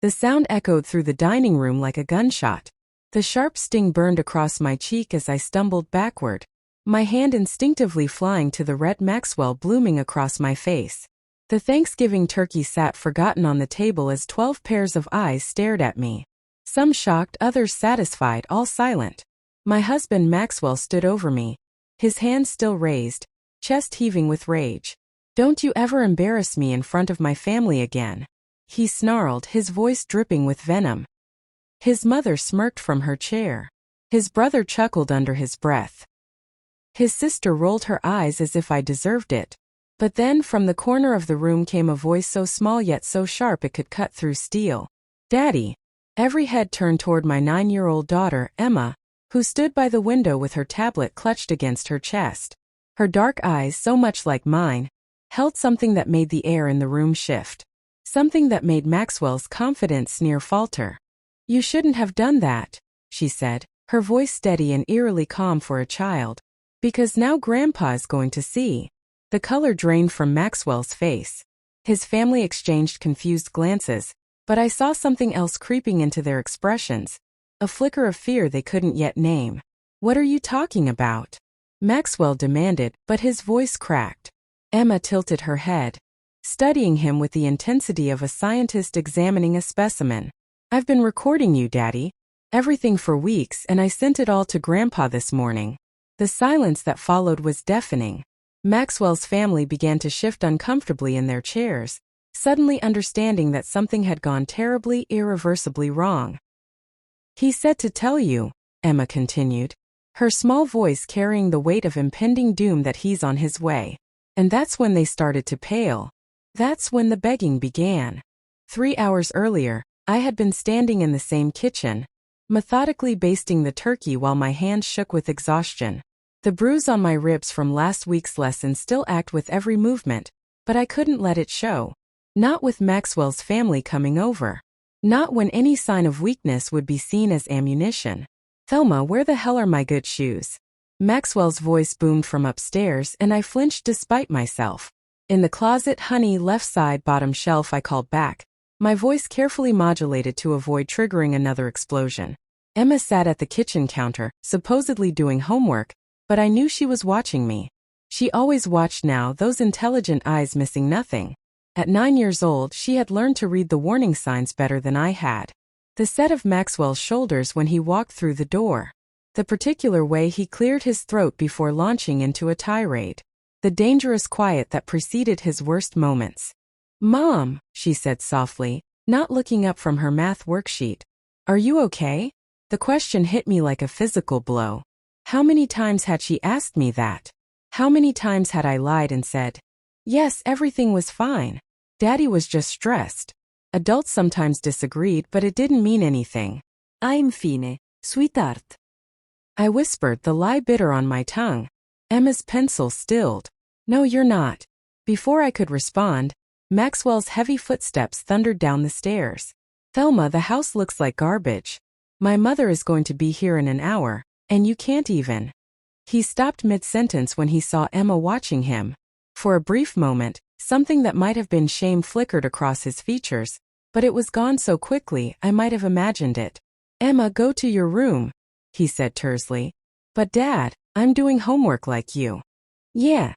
The sound echoed through the dining room like a gunshot. The sharp sting burned across my cheek as I stumbled backward, my hand instinctively flying to the red Maxwell blooming across my face. The Thanksgiving turkey sat forgotten on the table as 12 pairs of eyes stared at me. Some shocked, others satisfied, all silent. My husband Maxwell stood over me, his hands still raised, chest heaving with rage. "Don't you ever embarrass me in front of my family again," he snarled, his voice dripping with venom. His mother smirked from her chair. His brother chuckled under his breath. His sister rolled her eyes as if I deserved it. But then from the corner of the room came a voice so small yet so sharp it could cut through steel. "Daddy." Every head turned toward my 9-year-old daughter, Emma, who stood by the window with her tablet clutched against her chest. Her dark eyes, so much like mine, held something that made the air in the room shift. Something that made Maxwell's confidence near falter. "You shouldn't have done that," she said, her voice steady and eerily calm for a child. "Because now Grandpa is going to see." The color drained from Maxwell's face. His family exchanged confused glances, but I saw something else creeping into their expressions, a flicker of fear they couldn't yet name. "What are you talking about?" Maxwell demanded, but his voice cracked. Emma tilted her head, studying him with the intensity of a scientist examining a specimen. "I've been recording you, Daddy. Everything for weeks, and I sent it all to Grandpa this morning." The silence that followed was deafening. Maxwell's family began to shift uncomfortably in their chairs, suddenly understanding that something had gone terribly, irreversibly wrong. "He said to tell you," Emma continued, her small voice carrying the weight of impending doom, "that he's on his way." And that's when they started to pale. That's when the begging began. 3 hours earlier, I had been standing in the same kitchen, methodically basting the turkey while my hands shook with exhaustion. The bruise on my ribs from last week's lesson still ached with every movement, but I couldn't let it show. Not with Maxwell's family coming over. Not when any sign of weakness would be seen as ammunition. "Thelma, where the hell are my good shoes?" Maxwell's voice boomed from upstairs, and I flinched despite myself. "In the closet, honey, left side bottom shelf," I called back, my voice carefully modulated to avoid triggering another explosion. Emma sat at the kitchen counter, supposedly doing homework, but I knew she was watching me. She always watched now, those intelligent eyes missing nothing. At 9 years old, she had learned to read the warning signs better than I had. The set of Maxwell's shoulders when he walked through the door. The particular way he cleared his throat before launching into a tirade. The dangerous quiet that preceded his worst moments. "Mom," she said softly, not looking up from her math worksheet. "Are you okay?" The question hit me like a physical blow. How many times had she asked me that? How many times had I lied and said, "Yes, everything was fine. Daddy was just stressed." Adults sometimes disagreed, but it didn't mean anything. "I'm fine, sweetheart," I whispered, the lie bitter on my tongue. Emma's pencil stilled. "No, you're not." Before I could respond, Maxwell's heavy footsteps thundered down the stairs. "Thelma, the house looks like garbage. My mother is going to be here in an hour, and you can't even." He stopped mid-sentence when he saw Emma watching him. For a brief moment, something that might have been shame flickered across his features, but it was gone so quickly I might have imagined it. "Emma, go to your room," he said tersely. "But Dad, I'm doing homework like you." "Yeah."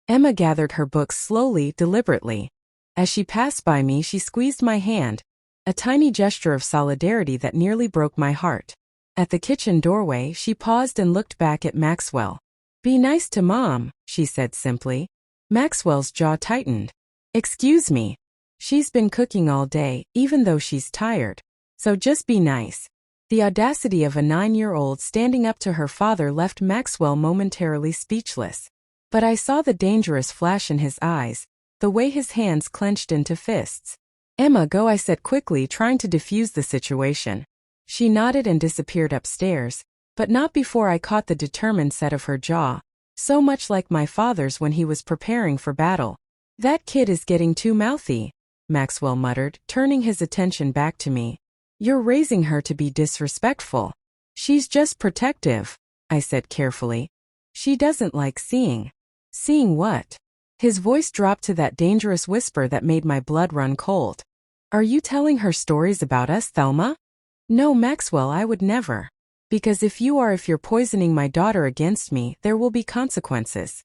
Emma gathered her books slowly, deliberately. As she passed by me, she squeezed my hand, a tiny gesture of solidarity that nearly broke my heart. At the kitchen doorway, she paused and looked back at Maxwell. "Be nice to Mom," she said simply. Maxwell's jaw tightened. "Excuse me. She's been cooking all day, even though she's tired. So just be nice." The audacity of a 9-year-old standing up to her father left Maxwell momentarily speechless. But I saw the dangerous flash in his eyes, the way his hands clenched into fists. "Emma, go," I said quickly, trying to defuse the situation. She nodded and disappeared upstairs, but not before I caught the determined set of her jaw, so much like my father's when he was preparing for battle. "That kid is getting too mouthy," Maxwell muttered, turning his attention back to me. "You're raising her to be disrespectful." "She's just protective," I said carefully. "She doesn't like seeing." "Seeing what?" His voice dropped to that dangerous whisper that made my blood run cold. Are you telling her stories about us, Thelma? No, Maxwell, I would never. Because if you're poisoning my daughter against me, there will be consequences.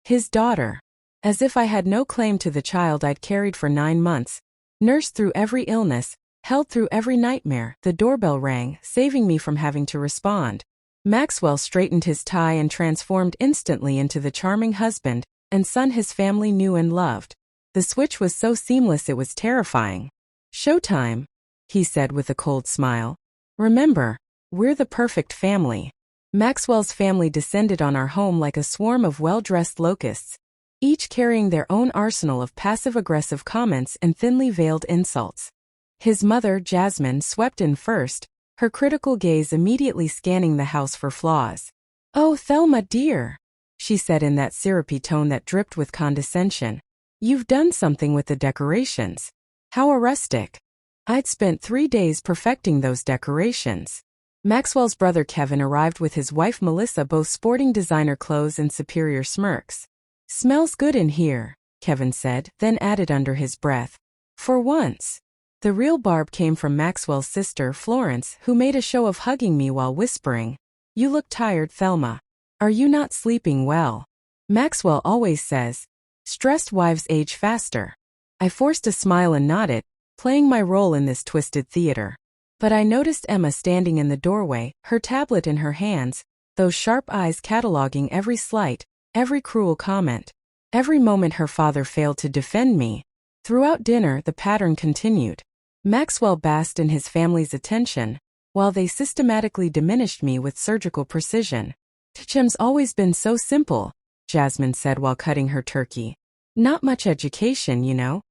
His daughter. As if I had no claim to the child I'd carried for 9 months, nursed through every illness, held through every nightmare. The doorbell rang, saving me from having to respond. Maxwell straightened his tie and transformed instantly into the charming husband and son his family knew and loved. The switch was so seamless it was terrifying. Showtime, he said with a cold smile. Remember, we're the perfect family. Maxwell's family descended on our home like a swarm of well-dressed locusts, each carrying their own arsenal of passive-aggressive comments and thinly veiled insults. His mother, Jasmine, swept in first, her critical gaze immediately scanning the house for flaws. "Oh, Thelma dear," she said in that syrupy tone that dripped with condescension. "You've done something with the decorations. How rustic." I'd spent 3 days perfecting those decorations. Maxwell's brother Kevin arrived with his wife Melissa, both sporting designer clothes and superior smirks. "Smells good in here," Kevin said, then added under his breath, "for once." The real barb came from Maxwell's sister, Florence, who made a show of hugging me while whispering, "You look tired, Thelma. Are you not sleeping well? Maxwell always says, stressed wives age faster." I forced a smile and nodded, playing my role in this twisted theater. But I noticed Emma standing in the doorway, her tablet in her hands, those sharp eyes cataloging every slight, every cruel comment, every moment her father failed to defend me. Throughout dinner, the pattern continued. Maxwell basked in his family's attention, while they systematically diminished me with surgical precision. "Tchim's always been so simple," Jasmine said while cutting her turkey. "Not much education, you know.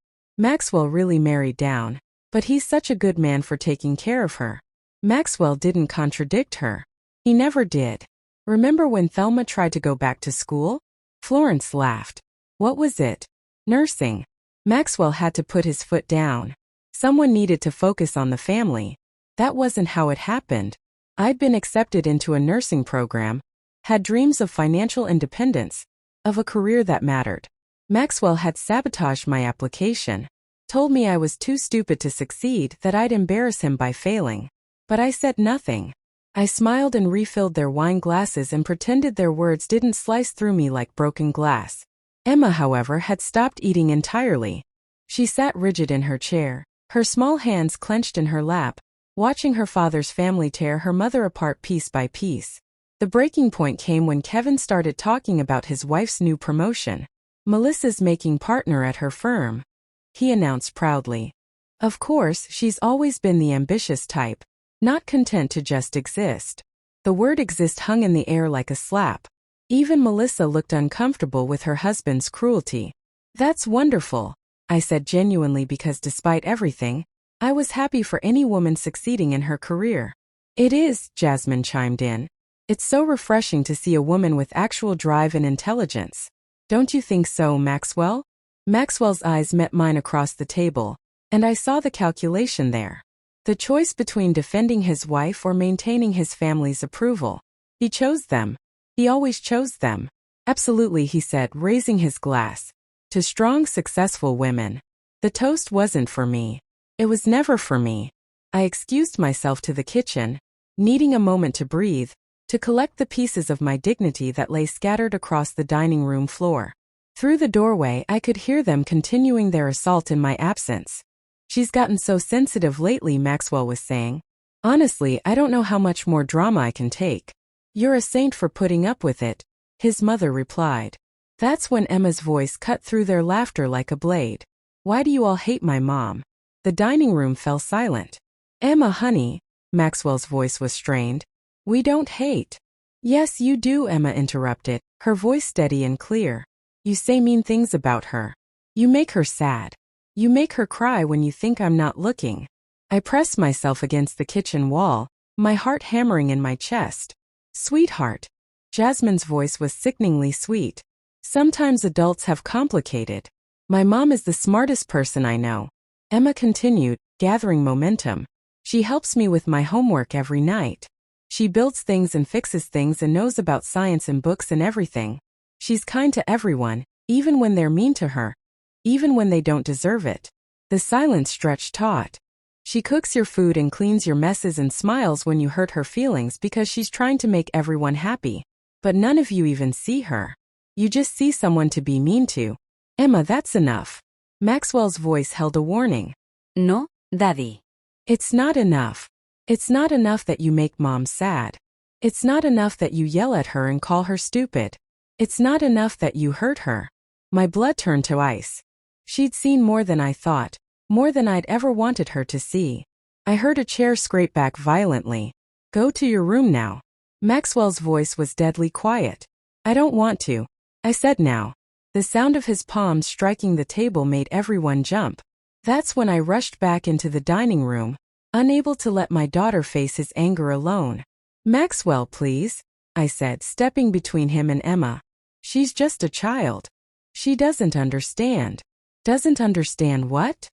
Maxwell really married down, but he's such a good man for taking care of her." Maxwell didn't contradict her. He never did. "Remember when Thelma tried to go back to school?" Florence laughed. "What was it?" "Nursing." Maxwell had to put his foot down. Someone needed to focus on the family. That wasn't how it happened. I'd been accepted into a nursing program, had dreams of financial independence, of a career that mattered. Maxwell had sabotaged my application, told me I was too stupid to succeed, that I'd embarrass him by failing. But I said nothing. I smiled and refilled their wine glasses and pretended their words didn't slice through me like broken glass. Emma, however, had stopped eating entirely. She sat rigid in her chair, her small hands clenched in her lap, watching her father's family tear her mother apart piece by piece. The breaking point came when Kevin started talking about his wife's new promotion. "Melissa's making partner at her firm," he announced proudly. "Of course, she's always been the ambitious type, not content to just exist." The word exist hung in the air like a slap. Even Melissa looked uncomfortable with her husband's cruelty. "That's wonderful," I said genuinely, because despite everything, I was happy for any woman succeeding in her career. "It is," Jasmine chimed in. "It's so refreshing to see a woman with actual drive and intelligence. Don't you think so, Maxwell?" Maxwell's eyes met mine across the table, and I saw the calculation there. The choice between defending his wife or maintaining his family's approval. He chose them. He always chose them. "Absolutely," he said, raising his glass. "To strong, successful women." The toast wasn't for me. It was never for me. I excused myself to the kitchen, needing a moment to breathe, to collect the pieces of my dignity that lay scattered across the dining room floor. Through the doorway, I could hear them continuing their assault in my absence. "She's gotten so sensitive lately," Maxwell was saying. "Honestly, I don't know how much more drama I can take." "You're a saint for putting up with it," his mother replied. That's when Emma's voice cut through their laughter like a blade. "Why do you all hate my mom?" The dining room fell silent. "Emma, honey," Maxwell's voice was strained. "We don't hate." "Yes, you do," Emma interrupted, her voice steady and clear. "You say mean things about her. You make her sad. You make her cry when you think I'm not looking." I pressed myself against the kitchen wall, my heart hammering in my chest. "Sweetheart." Jasmine's voice was sickeningly sweet. "Sometimes adults have complicated. My mom is the smartest person I know." Emma continued, gathering momentum. "She helps me with my homework every night. She builds things and fixes things and knows about science and books and everything. She's kind to everyone, even when they're mean to her, even when they don't deserve it." The silence stretched taut. She cooks your food and cleans your messes and smiles when you hurt her feelings because she's trying to make everyone happy. But none of you even see her. You just see someone to be mean to. Emma, that's enough. Maxwell's voice held a warning. No, Daddy. It's not enough. It's not enough that you make Mom sad. It's not enough that you yell at her and call her stupid. It's not enough that you hurt her. My blood turned to ice. She'd seen more than I thought, more than I'd ever wanted her to see. I heard a chair scrape back violently. Go to your room now. Maxwell's voice was deadly quiet. I don't want to, I said now. The sound of his palms striking the table made everyone jump. That's when I rushed back into the dining room, unable to let my daughter face his anger alone. Maxwell, please, I said, stepping between him and Emma. She's just a child. She doesn't understand. Doesn't understand what?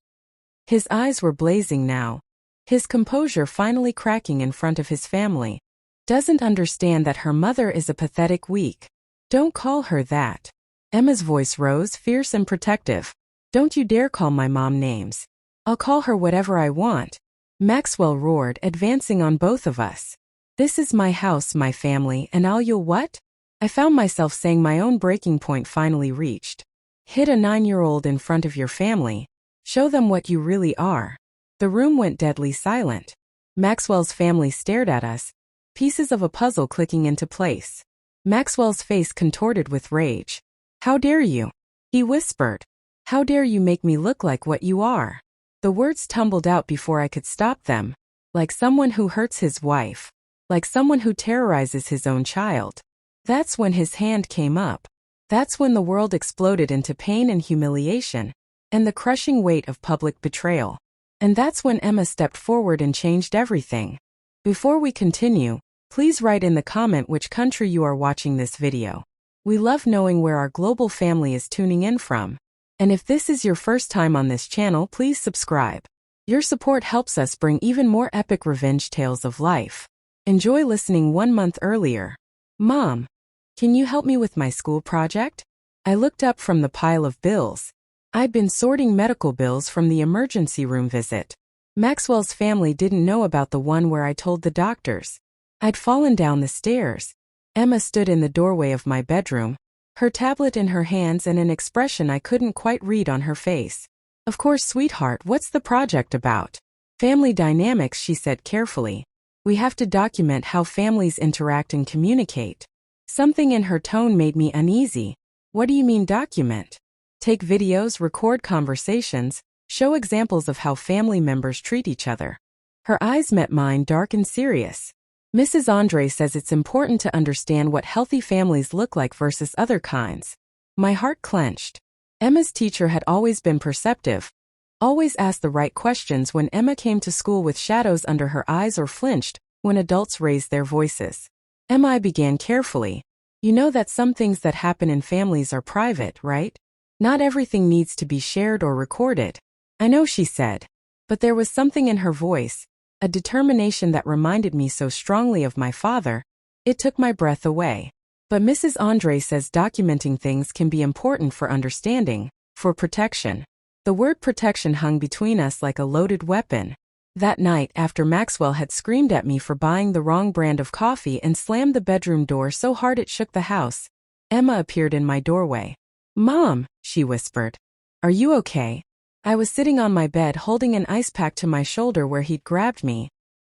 His eyes were blazing now, his composure finally cracking in front of his family. Doesn't understand that her mother is a pathetic weak. Don't call her that. Emma's voice rose, fierce and protective. Don't you dare call my mom names. I'll call her whatever I want. Maxwell roared, advancing on both of us. This is my house, my family, and you'll what? I found myself saying my own breaking point finally reached. Hit a 9-year-old in front of your family. Show them what you really are. The room went deadly silent. Maxwell's family stared at us, pieces of a puzzle clicking into place. Maxwell's face contorted with rage. How dare you? He whispered. How dare you make me look like what you are? The words tumbled out before I could stop them. Like someone who hurts his wife. Like someone who terrorizes his own child. That's when his hand came up. That's when the world exploded into pain and humiliation, and the crushing weight of public betrayal. And that's when Emma stepped forward and changed everything. Before we continue, please write in the comment which country you are watching this video. We love knowing where our global family is tuning in from. And if this is your first time on this channel, please subscribe. Your support helps us bring even more epic revenge tales of life. Enjoy listening 1 month earlier. Mom, can you help me with my school project? I looked up from the pile of bills. I'd been sorting medical bills from the emergency room visit. Maxwell's family didn't know about the one where I told the doctors. I'd fallen down the stairs. Emma stood in the doorway of my bedroom, her tablet in her hands and an expression I couldn't quite read on her face. Of course, sweetheart, what's the project about? Family dynamics, she said carefully. We have to document how families interact and communicate. Something in her tone made me uneasy. What do you mean document? Take videos, record conversations, show examples of how family members treat each other. Her eyes met mine, dark and serious. Mrs. Andre says it's important to understand what healthy families look like versus other kinds. My heart clenched. Emma's teacher had always been perceptive, always asked the right questions when Emma came to school with shadows under her eyes or flinched when adults raised their voices. Emma, I began carefully. You know that some things that happen in families are private, right? Not everything needs to be shared or recorded. I know, she said. But there was something in her voice, a determination that reminded me so strongly of my father, it took my breath away. But Mrs. Andre says documenting things can be important for understanding, for protection. The word protection hung between us like a loaded weapon. That night, after Maxwell had screamed at me for buying the wrong brand of coffee and slammed the bedroom door so hard it shook the house, Emma appeared in my doorway. Mom, she whispered. Are you okay? I was sitting on my bed holding an ice pack to my shoulder where he'd grabbed me,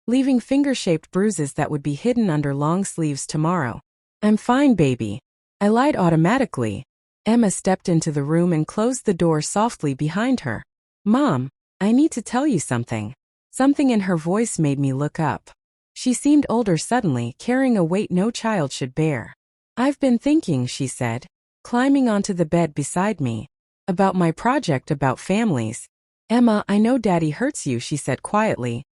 leaving finger-shaped bruises that would be hidden under long sleeves tomorrow. I'm fine, baby. I lied automatically. Emma stepped into the room and closed the door softly behind her. Mom, I need to tell you something. Something in her voice made me look up. She seemed older suddenly, carrying a weight no child should bear. I've been thinking, she said, climbing onto the bed beside me, about my project about families. Emma, I know Daddy hurts you, she said quietly,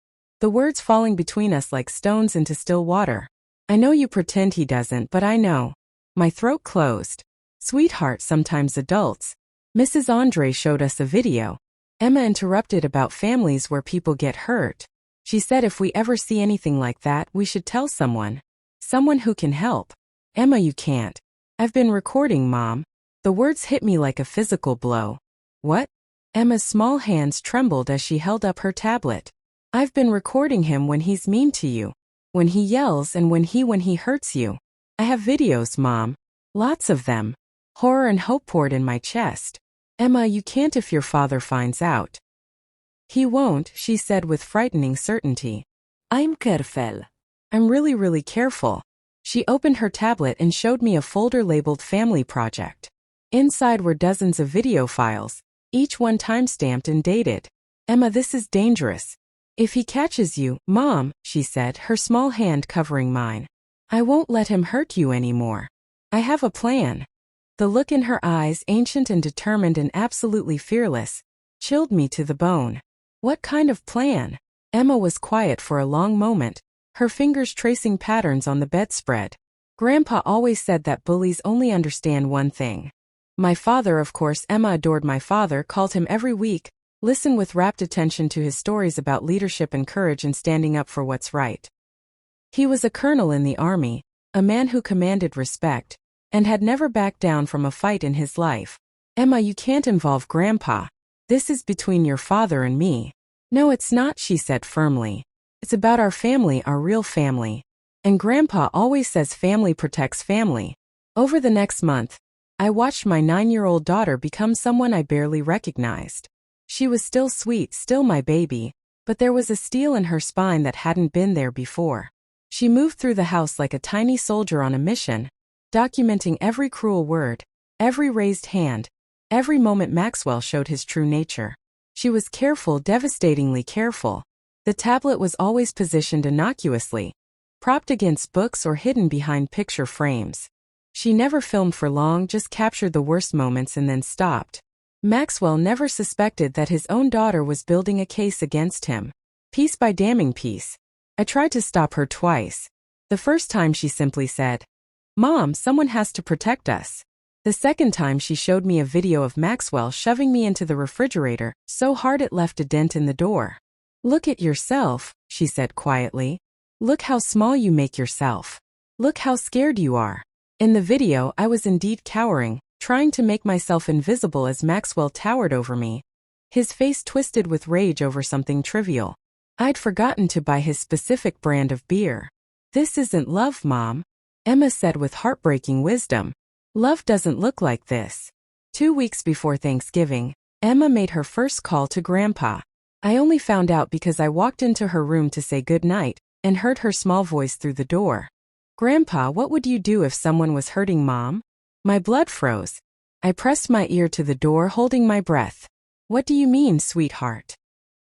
the words falling between us like stones into still water. I know you pretend he doesn't, but I know. My throat closed. Sweetheart, sometimes adults. Mrs. Andre showed us a video. Emma interrupted about families where people get hurt. She said if we ever see anything like that, we should tell someone. Someone who can help. Emma, you can't. I've been recording, Mom. The words hit me like a physical blow. What? Emma's small hands trembled as she held up her tablet. I've been recording him when he's mean to you. When he yells and when he hurts you. I have videos, Mom. Lots of them. Horror and hope poured in my chest. Emma, you can't if your father finds out. He won't, she said with frightening certainty. I'm careful. I'm really careful. She opened her tablet and showed me a folder labeled Family Project. Inside were dozens of video files, each one timestamped and dated. Emma, this is dangerous. If he catches you, Mom, she said, her small hand covering mine. I won't let him hurt you anymore. I have a plan. The look in her eyes, ancient and determined and absolutely fearless, chilled me to the bone. What kind of plan? Emma was quiet for a long moment, her fingers tracing patterns on the bedspread. Grandpa always said that bullies only understand one thing. My father, of course, Emma adored my father, called him every week, listened with rapt attention to his stories about leadership and courage and standing up for what's right. He was a colonel in the army, a man who commanded respect, and had never backed down from a fight in his life. Emma, you can't involve Grandpa. This is between your father and me. No, it's not, she said firmly. It's about our family, our real family. And Grandpa always says family protects family. Over the next month, I watched my 9-year-old daughter become someone I barely recognized. She was still sweet, still my baby, but there was a steel in her spine that hadn't been there before. She moved through the house like a tiny soldier on a mission, documenting every cruel word, every raised hand, every moment Maxwell showed his true nature. She was careful, devastatingly careful. The tablet was always positioned innocuously, propped against books or hidden behind picture frames. She never filmed for long, just captured the worst moments and then stopped. Maxwell never suspected that his own daughter was building a case against him. Piece by damning piece. I tried to stop her twice. The first time she simply said, Mom, someone has to protect us. The second time she showed me a video of Maxwell shoving me into the refrigerator so hard it left a dent in the door. Look at yourself, she said quietly. Look how small you make yourself. Look how scared you are. In the video, I was indeed cowering, trying to make myself invisible as Maxwell towered over me. His face twisted with rage over something trivial. I'd forgotten to buy his specific brand of beer. This isn't love, Mom, Emma said with heartbreaking wisdom. Love doesn't look like this. 2 weeks before Thanksgiving, Emma made her first call to Grandpa. I only found out because I walked into her room to say goodnight and heard her small voice through the door. Grandpa, what would you do if someone was hurting Mom? My blood froze. I pressed my ear to the door, holding my breath. What do you mean, sweetheart?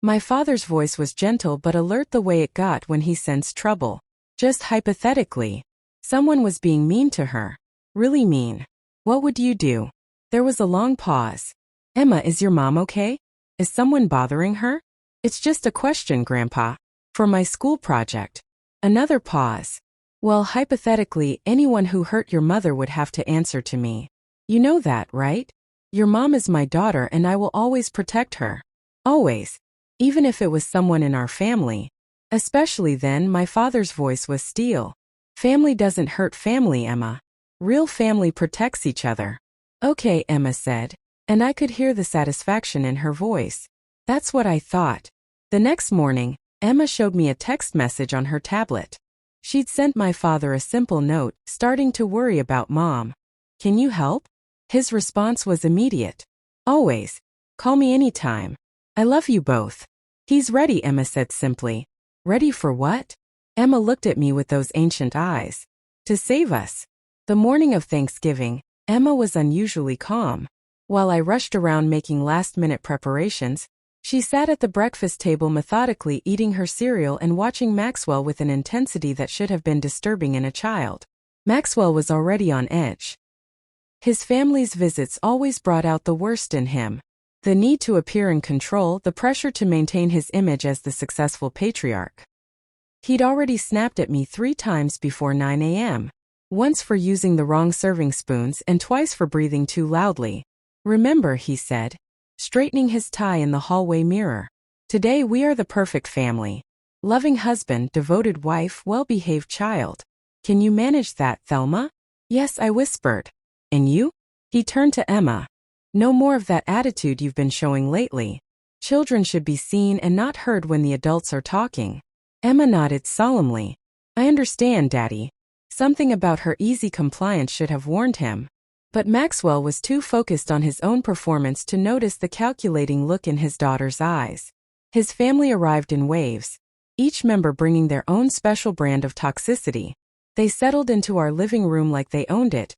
My father's voice was gentle but alert, the way it got when he sensed trouble. Just hypothetically. Someone was being mean to her. Really mean. What would you do? There was a long pause. Emma, is your mom okay? Is someone bothering her? It's just a question, Grandpa. For my school project. Another pause. Well, hypothetically, anyone who hurt your mother would have to answer to me. You know that, right? Your mom is my daughter and I will always protect her. Always. Even if it was someone in our family. Especially then, my father's voice was steel. Family doesn't hurt family, Emma. Real family protects each other. Okay, Emma said, and I could hear the satisfaction in her voice. That's what I thought. The next morning, Emma showed me a text message on her tablet. She'd sent my father a simple note, starting to worry about Mom. Can you help? His response was immediate. Always. Call me anytime. I love you both. He's ready, Emma said simply. Ready for what? Emma looked at me with those ancient eyes. To save us. The morning of Thanksgiving, Emma was unusually calm. While I rushed around making last-minute preparations, she sat at the breakfast table methodically eating her cereal and watching Maxwell with an intensity that should have been disturbing in a child. Maxwell was already on edge. His family's visits always brought out the worst in him. The need to appear in control, the pressure to maintain his image as the successful patriarch. He'd already snapped at me 3 times before 9 a.m. Once for using the wrong serving spoons and twice for breathing too loudly. Remember, he said, straightening his tie in the hallway mirror. Today we are the perfect family. Loving husband, devoted wife, well-behaved child. Can you manage that, Thelma? Yes, I whispered. And you? He turned to Emma. No more of that attitude you've been showing lately. Children should be seen and not heard when the adults are talking. Emma nodded solemnly. I understand, Daddy. Something about her easy compliance should have warned him. But Maxwell was too focused on his own performance to notice the calculating look in his daughter's eyes. His family arrived in waves, each member bringing their own special brand of toxicity. They settled into our living room like they owned it,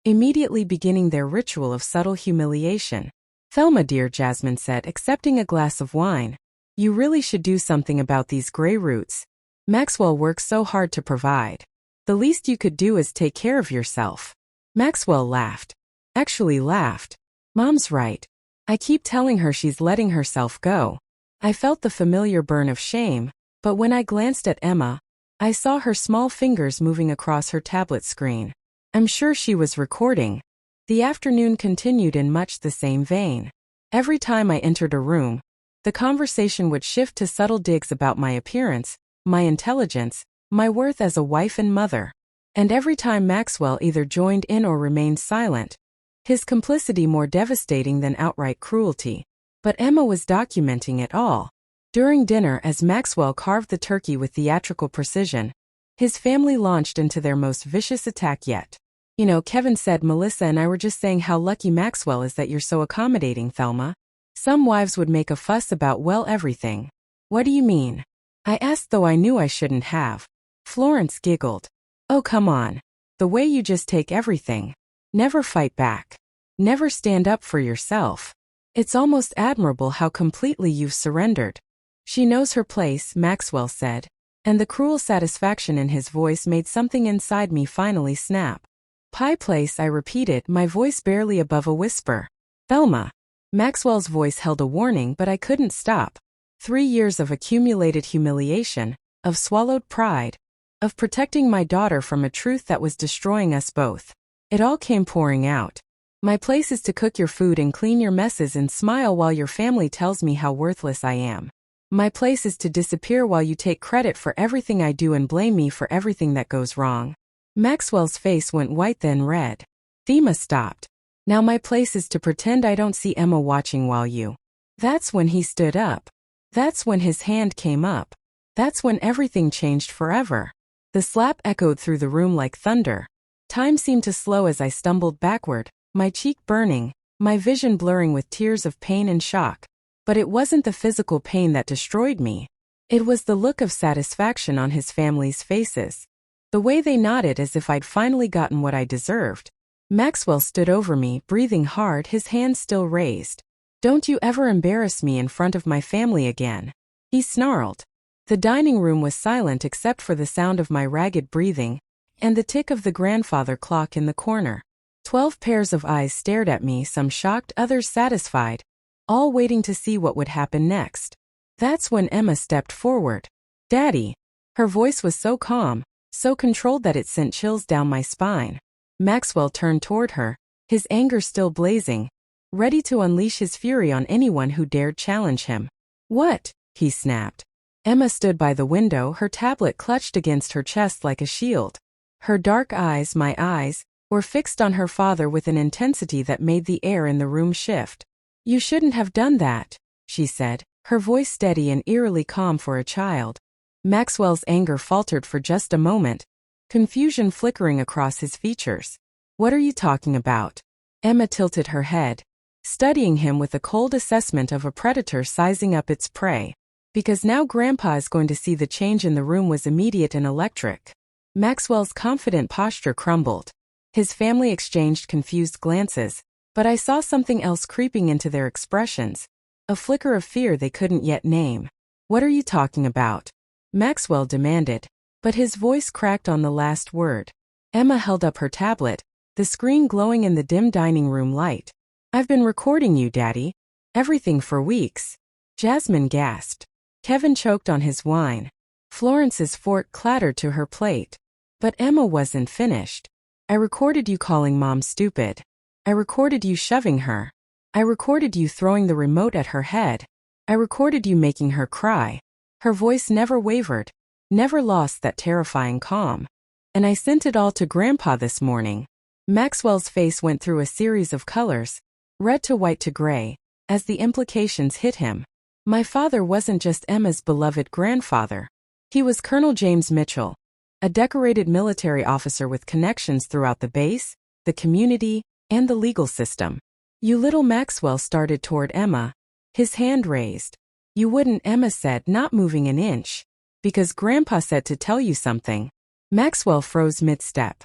immediately beginning their ritual of subtle humiliation. Thelma, dear, Jasmine said, accepting a glass of wine. You really should do something about these gray roots. Maxwell works so hard to provide. The least you could do is take care of yourself. Maxwell laughed. Actually laughed. Mom's right. I keep telling her she's letting herself go. I felt the familiar burn of shame, but when I glanced at Emma, I saw her small fingers moving across her tablet screen. I'm sure she was recording. The afternoon continued in much the same vein. Every time I entered a room, the conversation would shift to subtle digs about my appearance, my intelligence, my worth as a wife and mother. And every time Maxwell either joined in or remained silent, his complicity more devastating than outright cruelty. But Emma was documenting it all. During dinner, as Maxwell carved the turkey with theatrical precision, his family launched into their most vicious attack yet. You know, Kevin said Melissa and I were just saying how lucky Maxwell is that you're so accommodating, Thelma. Some wives would make a fuss about, well, everything. What do you mean? I asked, though I knew I shouldn't have. Florence giggled. Oh, come on. The way you just take everything. Never fight back. Never stand up for yourself. It's almost admirable how completely you've surrendered. She knows her place, Maxwell said, and the cruel satisfaction in his voice made something inside me finally snap. Pie place, I repeated, my voice barely above a whisper. Thelma. Maxwell's voice held a warning, but I couldn't stop. 3 years of accumulated humiliation, of swallowed pride, of protecting my daughter from a truth that was destroying us both. It all came pouring out. My place is to cook your food and clean your messes and smile while your family tells me how worthless I am. My place is to disappear while you take credit for everything I do and blame me for everything that goes wrong. Maxwell's face went white then red. Thema stopped. Now my place is to pretend I don't see Emma watching while you. That's when he stood up. That's when his hand came up. That's when everything changed forever. The slap echoed through the room like thunder. Time seemed to slow as I stumbled backward, my cheek burning, my vision blurring with tears of pain and shock. But it wasn't the physical pain that destroyed me. It was the look of satisfaction on his family's faces. The way they nodded as if I'd finally gotten what I deserved. Maxwell stood over me, breathing hard, his hands still raised. Don't you ever embarrass me in front of my family again. He snarled. The dining room was silent except for the sound of my ragged breathing and the tick of the grandfather clock in the corner. 12 pairs of eyes stared at me, some shocked, others satisfied, all waiting to see what would happen next. That's when Emma stepped forward. Daddy. Her voice was so calm, so controlled that it sent chills down my spine. Maxwell turned toward her, his anger still blazing, ready to unleash his fury on anyone who dared challenge him. What? He snapped. Emma stood by the window, her tablet clutched against her chest like a shield. Her dark eyes, my eyes, were fixed on her father with an intensity that made the air in the room shift. You shouldn't have done that, she said, her voice steady and eerily calm for a child. Maxwell's anger faltered for just a moment, confusion flickering across his features. What are you talking about? Emma tilted her head, studying him with a cold assessment of a predator sizing up its prey. Because now Grandpa is going to see the change in the room was immediate and electric. Maxwell's confident posture crumbled. His family exchanged confused glances, but I saw something else creeping into their expressions, a flicker of fear they couldn't yet name. What are you talking about? Maxwell demanded, but his voice cracked on the last word. Emma held up her tablet, the screen glowing in the dim dining room light. I've been recording you, Daddy. Everything for weeks. Jasmine gasped. Kevin choked on his wine. Florence's fork clattered to her plate. But Emma wasn't finished. I recorded you calling Mom stupid. I recorded you shoving her. I recorded you throwing the remote at her head. I recorded you making her cry. Her voice never wavered, never lost that terrifying calm. And I sent it all to Grandpa this morning. Maxwell's face went through a series of colors, red to white to gray, as the implications hit him. My father wasn't just Emma's beloved grandfather. He was Colonel James Mitchell, a decorated military officer with connections throughout the base, the community, and the legal system. "You little Maxwell," started toward Emma, his hand raised. "You wouldn't," Emma said, not moving an inch. "Because Grandpa said to tell you something." Maxwell froze mid-step.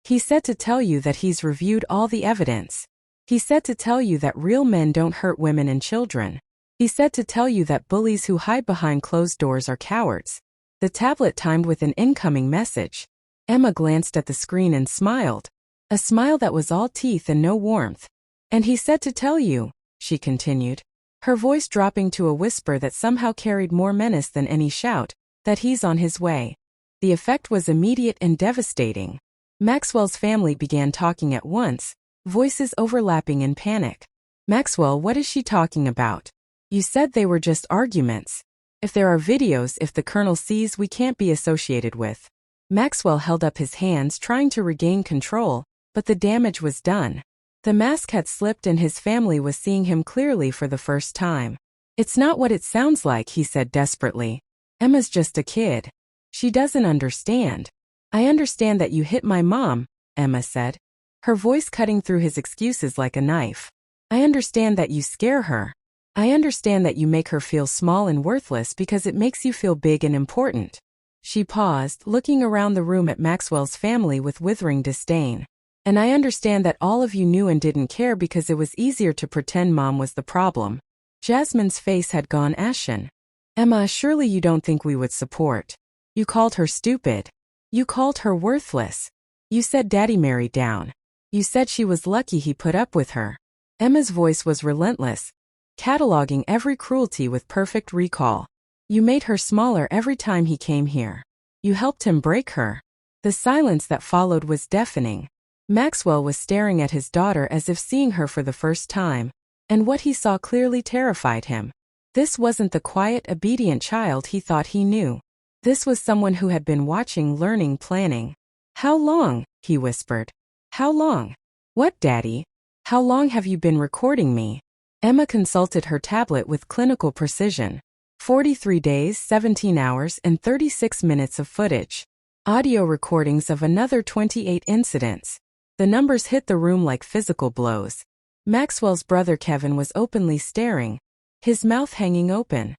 "He said to tell you that he's reviewed all the evidence. He said to tell you that real men don't hurt women and children. He said to tell you that bullies who hide behind closed doors are cowards." The tablet timed with an incoming message. Emma glanced at the screen and smiled. A smile that was all teeth and no warmth. "And he said to tell you," she continued, her voice dropping to a whisper that somehow carried more menace than any shout, "that he's on his way." The effect was immediate and devastating. Maxwell's family began talking at once, voices overlapping in panic. "Maxwell, what is she talking about? You said they were just arguments. If there are videos, if the colonel sees, we can't be associated with." Maxwell held up his hands, trying to regain control, but the damage was done. The mask had slipped and his family was seeing him clearly for the first time. "It's not what it sounds like," he said desperately. "Emma's just a kid. She doesn't understand." "I understand that you hit my mom," Emma said, her voice cutting through his excuses like a knife. "I understand that you scare her. I understand that you make her feel small and worthless because it makes you feel big and important." She paused, looking around the room at Maxwell's family with withering disdain. "And I understand that all of you knew and didn't care because it was easier to pretend Mom was the problem." Jasmine's face had gone ashen. "Emma, surely you don't think we would support. You called her stupid. You called her worthless. You said Daddy married down. You said she was lucky he put up with her." Emma's voice was relentless, cataloging every cruelty with perfect recall. "You made her smaller every time he came here. You helped him break her." The silence that followed was deafening. Maxwell was staring at his daughter as if seeing her for the first time, and what he saw clearly terrified him. This wasn't the quiet, obedient child he thought he knew. This was someone who had been watching, learning, planning. "How long?" he whispered. "How long?" "What, Daddy? How long have you been recording me?" Emma consulted her tablet with clinical precision. 43 days, 17 hours, and 36 minutes of footage. Audio recordings of another 28 incidents. The numbers hit the room like physical blows. Maxwell's brother Kevin was openly staring, his mouth hanging open.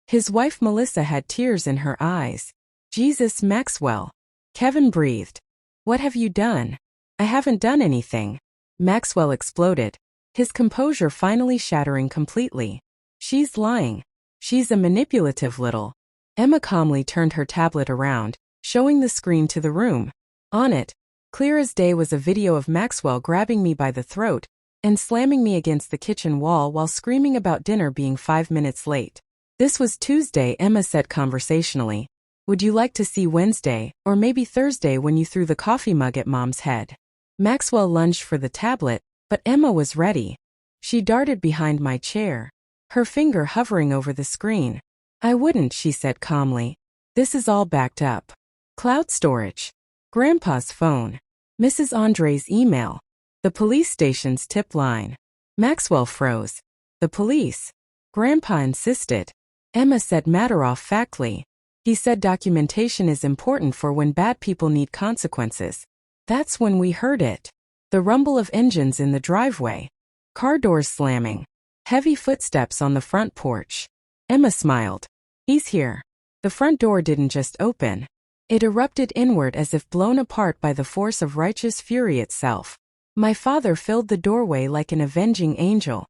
His wife Melissa had tears in her eyes. "Jesus, Maxwell." Kevin breathed. "What have you done?" "I haven't done anything." Maxwell exploded, his composure finally shattering completely. "She's lying. She's a manipulative little." Emma calmly turned her tablet around, showing the screen to the room. On it, clear as day, was a video of Maxwell grabbing me by the throat and slamming me against the kitchen wall while screaming about dinner being 5 minutes late. "This was Tuesday," Emma said conversationally. "Would you like to see Wednesday, or maybe Thursday when you threw the coffee mug at Mom's head?" Maxwell lunged for the tablet, but Emma was ready. She darted behind my chair, her finger hovering over the screen. "I wouldn't," she said calmly. "This is all backed up. Cloud storage. Grandpa's phone. Mrs. Andre's email. The police station's tip line." Maxwell froze. "The police?" Grandpa insisted. Emma said matter-of-factly. "He said documentation is important for when bad people need consequences." That's when we heard it. The rumble of engines in the driveway. Car doors slamming. Heavy footsteps on the front porch. Emma smiled. "He's here." The front door didn't just open. It erupted inward as if blown apart by the force of righteous fury itself. My father filled the doorway like an avenging angel,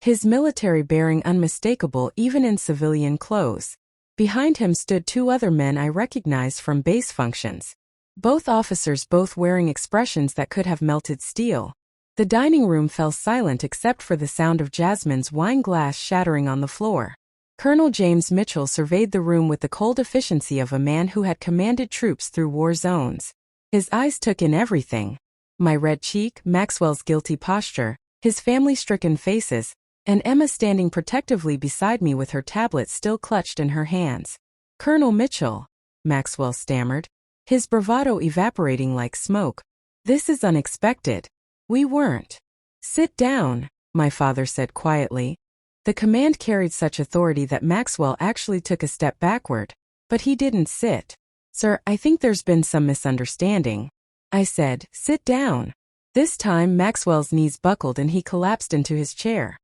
his military bearing unmistakable even in civilian clothes. Behind him stood 2 other men I recognized from base functions. Both officers, both wearing expressions that could have melted steel. The dining room fell silent except for the sound of Jasmine's wine glass shattering on the floor. Colonel James Mitchell surveyed the room with the cold efficiency of a man who had commanded troops through war zones. His eyes took in everything. My red cheek, Maxwell's guilty posture, his family-stricken faces, and Emma standing protectively beside me with her tablet still clutched in her hands. "Colonel Mitchell," Maxwell stammered, his bravado evaporating like smoke. "This is unexpected. We weren't Sit down, my father said quietly. The command carried such authority that Maxwell actually took a step backward. But he didn't sit. Sir, I think there's been some misunderstanding. I said, sit down. This time Maxwell's knees buckled and he collapsed into his chair.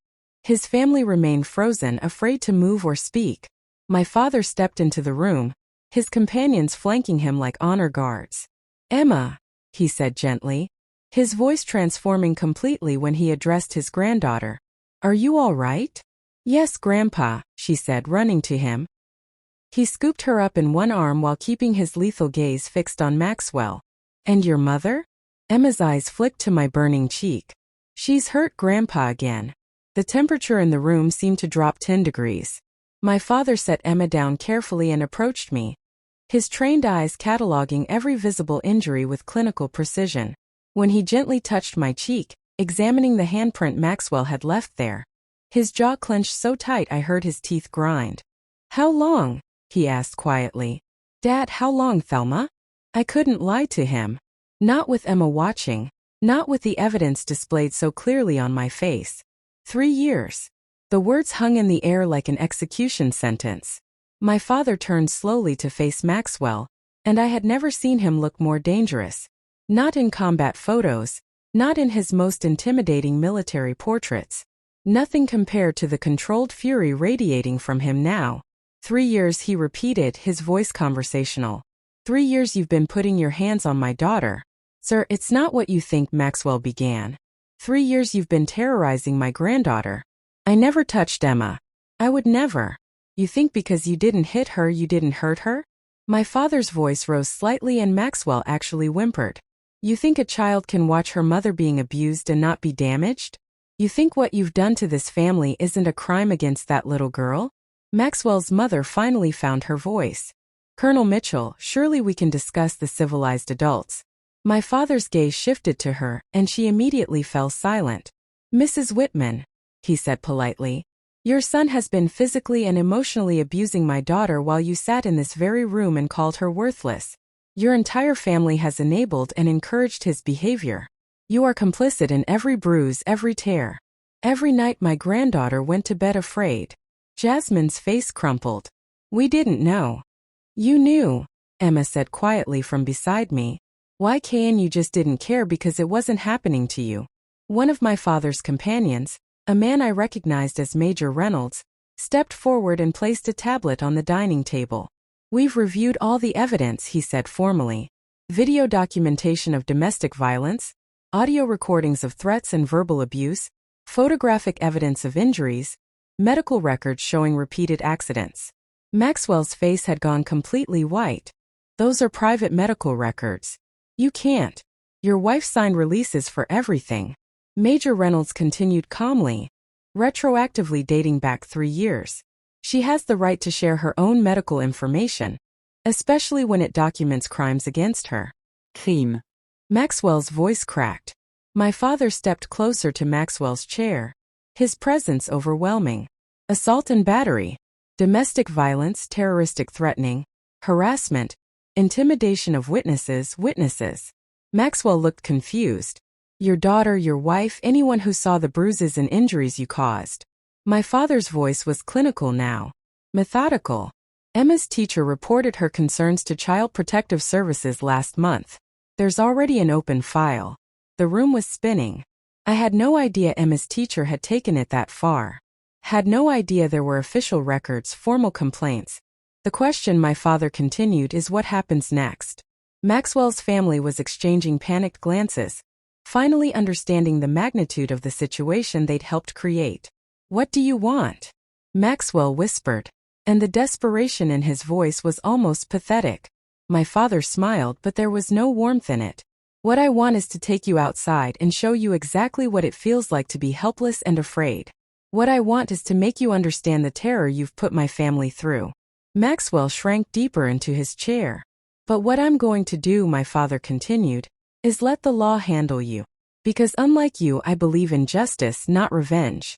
His family remained frozen, afraid to move or speak. My father stepped into the room, his companions flanking him like honor guards. Emma, he said gently, his voice transforming completely when he addressed his granddaughter. Are you all right? Yes, Grandpa, she said, running to him. He scooped her up in one arm while keeping his lethal gaze fixed on Maxwell. And your mother? Emma's eyes flicked to my burning cheek. She's hurt, Grandpa, again. The temperature in the room seemed to drop 10 degrees. My father set Emma down carefully and approached me, his trained eyes cataloging every visible injury with clinical precision. When he gently touched my cheek, examining the handprint Maxwell had left there, his jaw clenched so tight I heard his teeth grind. How long? He asked quietly. Dad, how long, Thelma? I couldn't lie to him. Not with Emma watching, not with the evidence displayed so clearly on my face. 3 years. The words hung in the air like an execution sentence. My father turned slowly to face Maxwell, and I had never seen him look more dangerous. Not in combat photos, not in his most intimidating military portraits. Nothing compared to the controlled fury radiating from him now. 3 years, he repeated, his voice conversational. 3 years you've been putting your hands on my daughter. Sir, it's not what you think, Maxwell began. 3 years you've been terrorizing my granddaughter. I never touched Emma. I would never. You think because you didn't hit her you didn't hurt her? My father's voice rose slightly and Maxwell actually whimpered. You think a child can watch her mother being abused and not be damaged? You think what you've done to this family isn't a crime against that little girl? Maxwell's mother finally found her voice. Colonel Mitchell, surely we can discuss the civilized adults. My father's gaze shifted to her, and she immediately fell silent. Mrs. Whitman, he said politely, your son has been physically and emotionally abusing my daughter while you sat in this very room and called her worthless. Your entire family has enabled and encouraged his behavior. You are complicit in every bruise, every tear. Every night my granddaughter went to bed afraid. Jasmine's face crumpled. We didn't know. You knew, Emma said quietly from beside me. Why, Kane, you just didn't care because it wasn't happening to you. One of my father's companions, a man I recognized as Major Reynolds, stepped forward and placed a tablet on the dining table. We've reviewed all the evidence, he said formally. Video documentation of domestic violence, audio recordings of threats and verbal abuse, photographic evidence of injuries, medical records showing repeated accidents. Maxwell's face had gone completely white. Those are private medical records. You can't. Your wife signed releases for everything. Major Reynolds continued calmly, retroactively dating back 3 years. She has the right to share her own medical information, especially when it documents crimes against her. Crime. Maxwell's voice cracked. My father stepped closer to Maxwell's chair, his presence overwhelming. Assault and battery, domestic violence, terroristic threatening, harassment, intimidation of witnesses. Maxwell looked confused. Your daughter, your wife, anyone who saw the bruises and injuries you caused. My father's voice was clinical now, methodical. Emma's teacher reported her concerns to Child Protective Services last month. There's already an open file. The room was spinning. I had no idea Emma's teacher had taken it that far. Had no idea there were official records, formal complaints. The question, my father continued, is what happens next? Maxwell's family was exchanging panicked glances, finally understanding the magnitude of the situation they'd helped create. What do you want? Maxwell whispered, and the desperation in his voice was almost pathetic. My father smiled, but there was no warmth in it. What I want is to take you outside and show you exactly what it feels like to be helpless and afraid. What I want is to make you understand the terror you've put my family through. Maxwell shrank deeper into his chair. But what I'm going to do, my father continued, is let the law handle you. Because unlike you, I believe in justice, not revenge.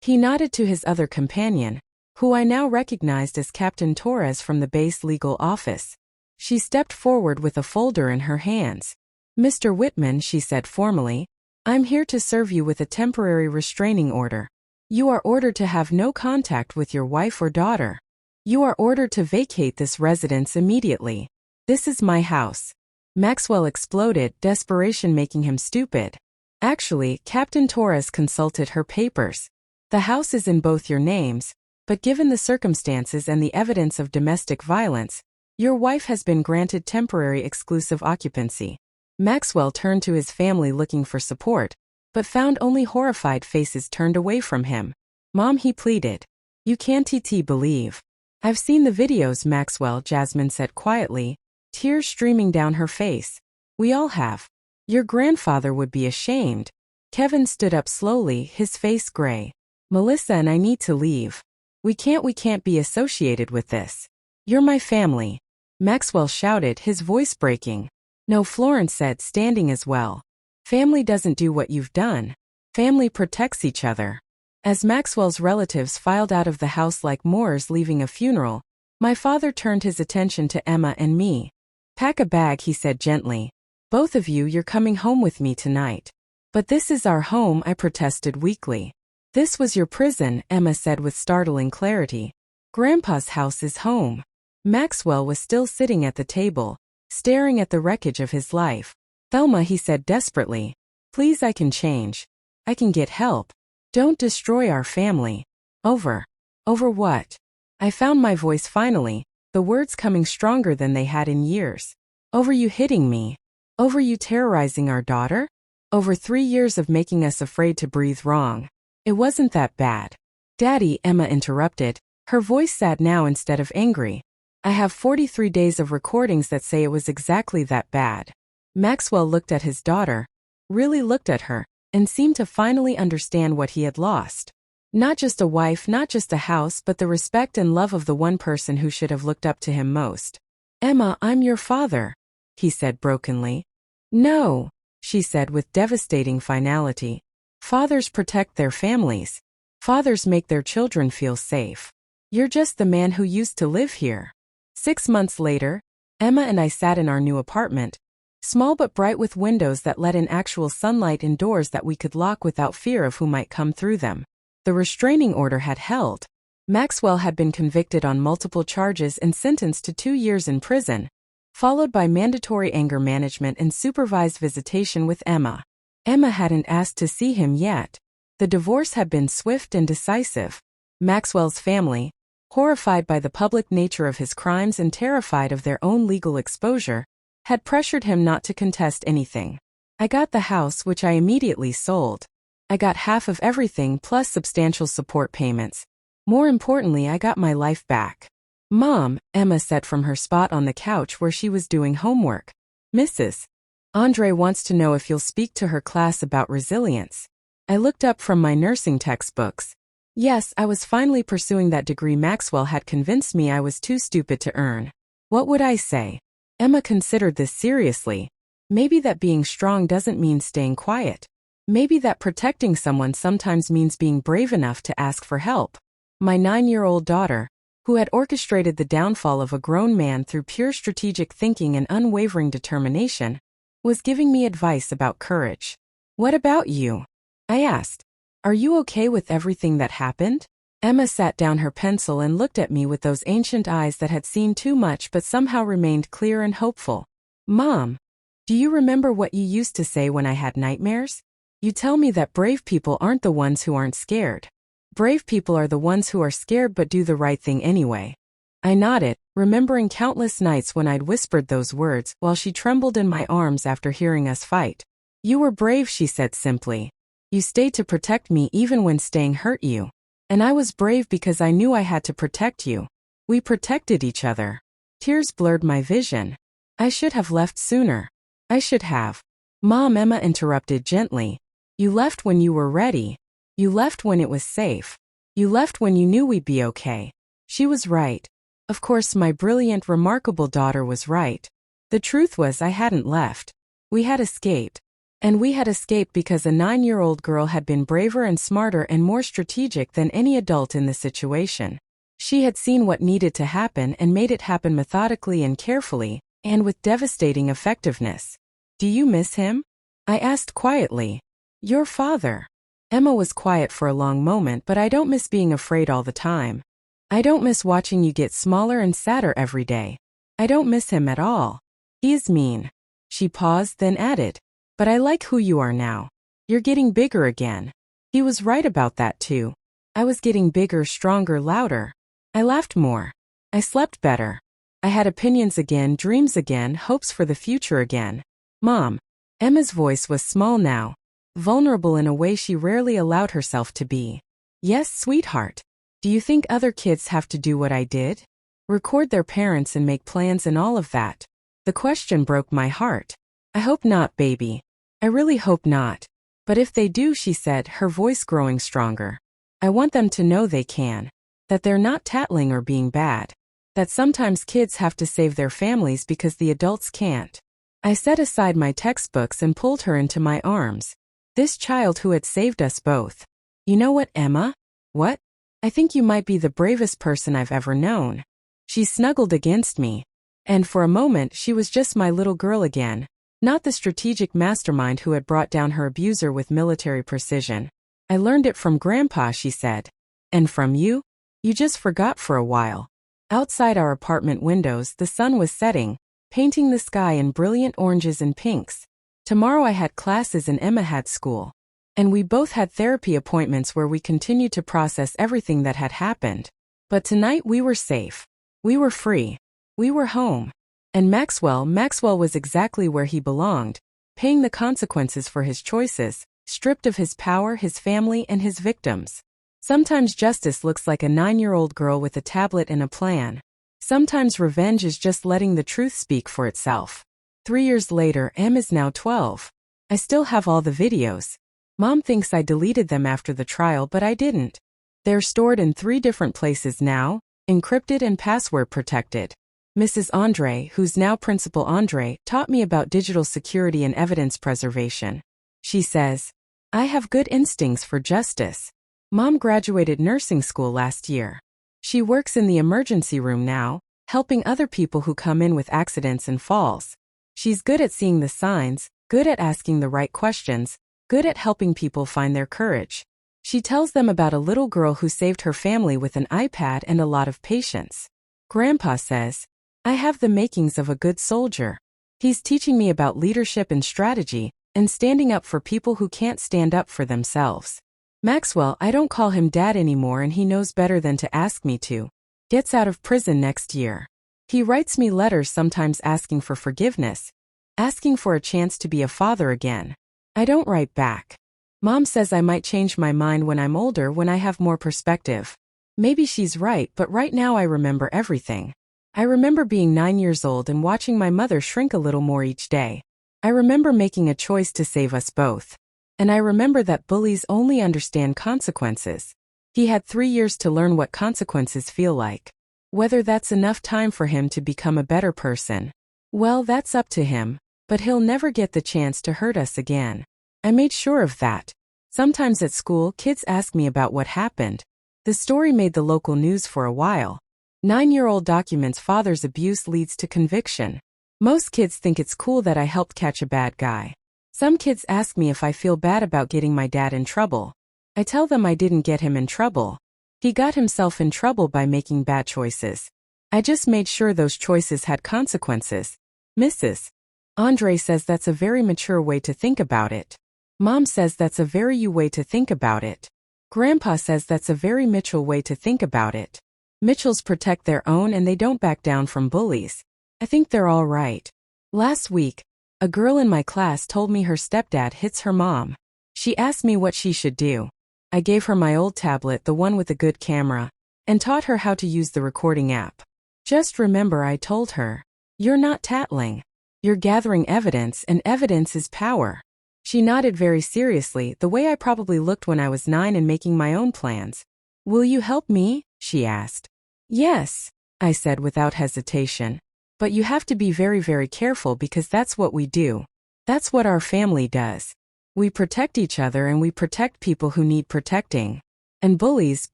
He nodded to his other companion, who I now recognized as Captain Torres from the base legal office. She stepped forward with a folder in her hands. Mr. Whitman, she said formally, I'm here to serve you with a temporary restraining order. You are ordered to have no contact with your wife or daughter. You are ordered to vacate this residence immediately. This is my house." Maxwell exploded, desperation making him stupid. "Actually, Captain Torres consulted her papers. The house is in both your names, but given the circumstances and the evidence of domestic violence, your wife has been granted temporary exclusive occupancy." Maxwell turned to his family looking for support, but found only horrified faces turned away from him. "Mom," he pleaded. "You can't believe. I've seen the videos, Maxwell," Jasmine said quietly, tears streaming down her face. "We all have. Your grandfather would be ashamed." Kevin stood up slowly, his face gray. "Melissa and I need to leave. We can't be associated with this. You're my family." Maxwell shouted, his voice breaking. "No," Florence said, standing as well. "Family doesn't do what you've done. Family protects each other." As Maxwell's relatives filed out of the house like Moors leaving a funeral, my father turned his attention to Emma and me. "Pack a bag," he said gently. "Both of you, you're coming home with me tonight." "But this is our home," I protested weakly. "This was your prison," Emma said with startling clarity. "Grandpa's house is home." Maxwell was still sitting at the table, staring at the wreckage of his life. "Thelma," he said desperately, "please, I can change. I can get help. Don't destroy our family." "Over. Over what?" I found my voice finally, the words coming stronger than they had in years. "Over you hitting me. Over you terrorizing our daughter. Over 3 years of making us afraid to breathe wrong. It wasn't that bad." "Daddy," Emma interrupted, her voice sad now instead of angry. "I have 43 days of recordings that say it was exactly that bad." Maxwell looked at his daughter, really looked at her, and seemed to finally understand what he had lost. Not just a wife, not just a house, but the respect and love of the one person who should have looked up to him most. "Emma, I'm your father," he said brokenly. "No," she said with devastating finality. "Fathers protect their families. Fathers make their children feel safe. You're just the man who used to live here." 6 months later, Emma and I sat in our new apartment, small but bright with windows that let in actual sunlight and doors that we could lock without fear of who might come through them. The restraining order had held. Maxwell had been convicted on multiple charges and sentenced to 2 years in prison, followed by mandatory anger management and supervised visitation with Emma. Emma hadn't asked to see him yet. The divorce had been swift and decisive. Maxwell's family, horrified by the public nature of his crimes and terrified of their own legal exposure, had pressured him not to contest anything. I got the house, which I immediately sold. I got half of everything plus substantial support payments. More importantly, I got my life back. "Mom," Emma said from her spot on the couch where she was doing homework. "Mrs. Andre wants to know if you'll speak to her class about resilience." I looked up from my nursing textbooks. Yes, I was finally pursuing that degree Maxwell had convinced me I was too stupid to earn. What would I say? Emma considered this seriously. Maybe that being strong doesn't mean staying quiet. Maybe that protecting someone sometimes means being brave enough to ask for help. My 9-year-old daughter, who had orchestrated the downfall of a grown man through pure strategic thinking and unwavering determination, was giving me advice about courage. "What about you?" I asked. "Are you okay with everything that happened?" Emma sat down her pencil and looked at me with those ancient eyes that had seen too much but somehow remained clear and hopeful. "Mom, do you remember what you used to say when I had nightmares? You tell me that brave people aren't the ones who aren't scared. Brave people are the ones who are scared but do the right thing anyway." I nodded, remembering countless nights when I'd whispered those words while she trembled in my arms after hearing us fight. "You were brave," she said simply. "You stayed to protect me even when staying hurt you. And I was brave because I knew I had to protect you. We protected each other." Tears blurred my vision. "I should have left sooner. I should have." "Mom," Emma interrupted gently. "You left when you were ready. You left when it was safe. You left when you knew we'd be okay." She was right. Of course, my brilliant, remarkable daughter was right. The truth was I hadn't left. We had escaped. And we had escaped because a 9-year-old girl had been braver and smarter and more strategic than any adult in the situation. She had seen what needed to happen and made it happen methodically and carefully, and with devastating effectiveness. "Do you miss him?" I asked quietly. Your father. Emma was quiet for a long moment, but I don't miss being afraid all the time. I don't miss watching you get smaller and sadder every day. I don't miss him at all. He is mean. She paused, then added, but I like who you are now. You're getting bigger again. He was right about that too. I was getting bigger, stronger, louder. I laughed more. I slept better. I had opinions again, dreams again, hopes for the future again. Mom. Emma's voice was small now, vulnerable in a way she rarely allowed herself to be. Yes, sweetheart. Do you think other kids have to do what I did? Record their parents and make plans and all of that? The question broke my heart. I hope not, baby. I really hope not. But if they do, she said, her voice growing stronger. I want them to know they can. That they're not tattling or being bad. That sometimes kids have to save their families because the adults can't. I set aside my textbooks and pulled her into my arms. This child who had saved us both. You know what, Emma? What? I think you might be the bravest person I've ever known. She snuggled against me. And for a moment she was just my little girl again, not the strategic mastermind who had brought down her abuser with military precision. I learned it from Grandpa, she said. And from you? You just forgot for a while. Outside our apartment windows the sun was setting, painting the sky in brilliant oranges and pinks. Tomorrow I had classes and Emma had school. And we both had therapy appointments where we continued to process everything that had happened. But tonight we were safe. We were free. We were home. And Maxwell was exactly where he belonged, paying the consequences for his choices, stripped of his power, his family, and his victims. Sometimes justice looks like a 9-year-old girl with a tablet and a plan. Sometimes revenge is just letting the truth speak for itself. 3 years later, Em is now 12. I still have all the videos. Mom thinks I deleted them after the trial, but I didn't. They're stored in 3 different places now, encrypted and password protected. Mrs. Andre, who's now Principal Andre, taught me about digital security and evidence preservation. She says, I have good instincts for justice. Mom graduated nursing school last year. She works in the emergency room now, helping other people who come in with accidents and falls. She's good at seeing the signs, good at asking the right questions, good at helping people find their courage. She tells them about a little girl who saved her family with an iPad and a lot of patience. Grandpa says, I have the makings of a good soldier. He's teaching me about leadership and strategy, and standing up for people who can't stand up for themselves. Maxwell, I don't call him Dad anymore, and he knows better than to ask me to. Gets out of prison next year. He writes me letters sometimes asking for forgiveness, asking for a chance to be a father again. I don't write back. Mom says I might change my mind when I'm older, when I have more perspective. Maybe she's right, but right now I remember everything. I remember being 9 years old and watching my mother shrink a little more each day. I remember making a choice to save us both. And I remember that bullies only understand consequences. He had 3 years to learn what consequences feel like. Whether that's enough time for him to become a better person, well, that's up to him, but he'll never get the chance to hurt us again. I made sure of that. Sometimes at school, kids ask me about what happened. The story made the local news for a while. 9-year-old documents father's abuse leads to conviction. Most kids think it's cool that I helped catch a bad guy. Some kids ask me if I feel bad about getting my dad in trouble. I tell them I didn't get him in trouble. He got himself in trouble by making bad choices. I just made sure those choices had consequences. Mrs. Andre says that's a very mature way to think about it. Mom says that's a very you way to think about it. Grandpa says that's a very Mitchell way to think about it. Mitchells protect their own and they don't back down from bullies. I think they're all right. Last week, a girl in my class told me her stepdad hits her mom. She asked me what she should do. I gave her my old tablet, the one with a good camera, and taught her how to use the recording app. Just remember, I told her, you're not tattling. You're gathering evidence, and evidence is power. She nodded very seriously, the way I probably looked when I was 9 and making my own plans. Will you help me? She asked. Yes, I said without hesitation. But you have to be very, very careful because that's what we do. That's what our family does. We protect each other and we protect people who need protecting. And bullies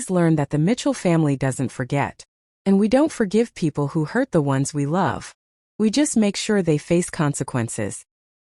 learn that the Mitchell family doesn't forget. And we don't forgive people who hurt the ones we love. We just make sure they face consequences.